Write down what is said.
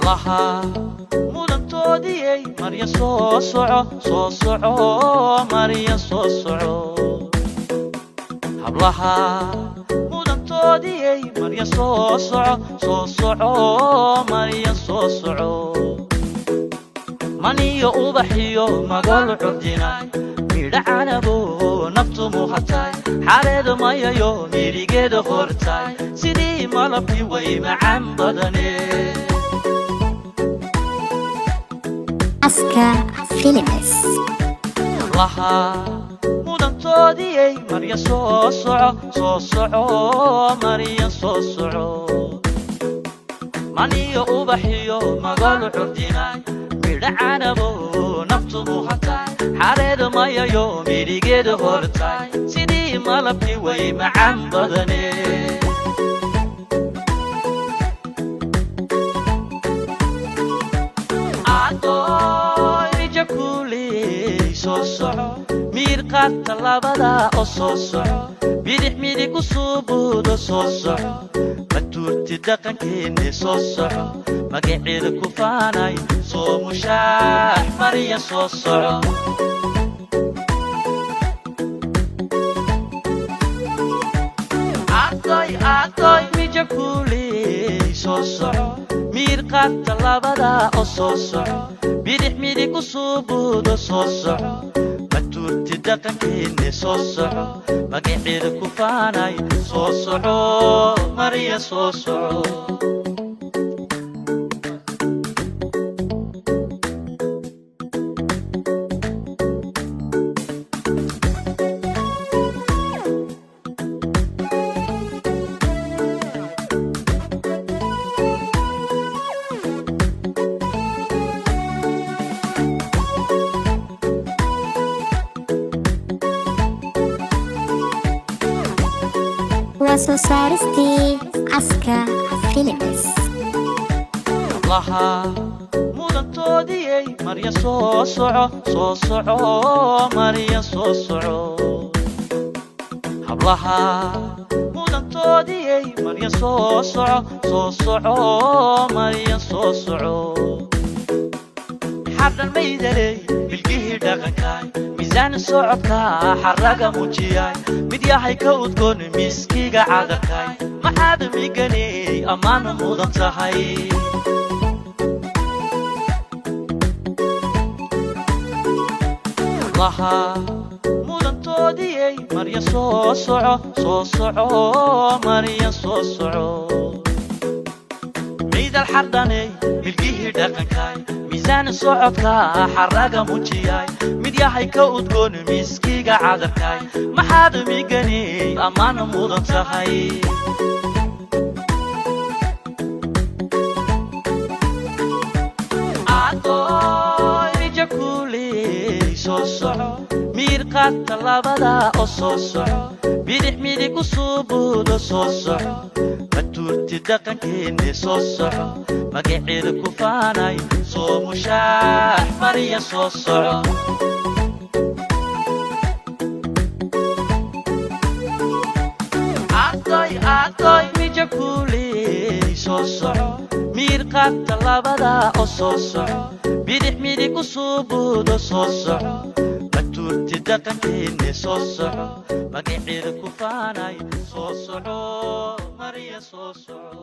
laha mudantoodiyey marya soo soco marya soo soco hablaha mudantoodiyey marya soo soco marya soo soco maniyo ubaxiyo magal curdinay midhacanabo naftu muhatay xareed mayayo mirigeeda hortay sidii malabkii way macaan badane Aska Films laha mudantoodiyey marya soo soco marya soo soco maniyo ubaxiyo magal curdinay midhacanabo naftu muhatay xareed mayayo mirigeeda hortay sidii malabkii way macaan badane miirqaadka labada oo soo soco bidix midig u suubuudo soo soco matuurti dhaqankeenne soo soco magaceeda ku faanay soo mushaax marya soo soco adoy mijakuuley soo soco miirqaadka labada oo soo soco bidix midig u suubuudo soo soco matuurti dhaqankeenne soo soco magaceeda ku faanay soo soco marya soo soco وسوسارستي Aska Films laha mudantoodiyey marya soo soco marya soo soco hablaha mudantoodiyey marya soo soco marya soo soco xardan maydaley bilgihii dhaqankay miisaan socodka xaraga muujiyay mid yahay ka udgoon miskiga cadarkay maxaad miganey ammaan mudan tahay laha mudantoodiyey marya soo soco marya soo soco ciidal xardaney bilgihii dhaqankay miisaan socodka xaraga muujiyay mid yahay ka udgoon miskiga cadarkay maxaad miganey ammaan mudan tahay adoy jakuuley soo soco miirqaadka labada oo soo soco bidix midig u suubuudo soo soco matuurti dhaqankeenne soo soco magaceeda ku faanay soo mushaax marya soo soco adoy mijakuuley soo soco miirqaadka labada oo soo soco bidix midig u suubuudo soo soco matuurti dhaqankeenne soo soco magaceeda ku faanay soo soco marya soo soco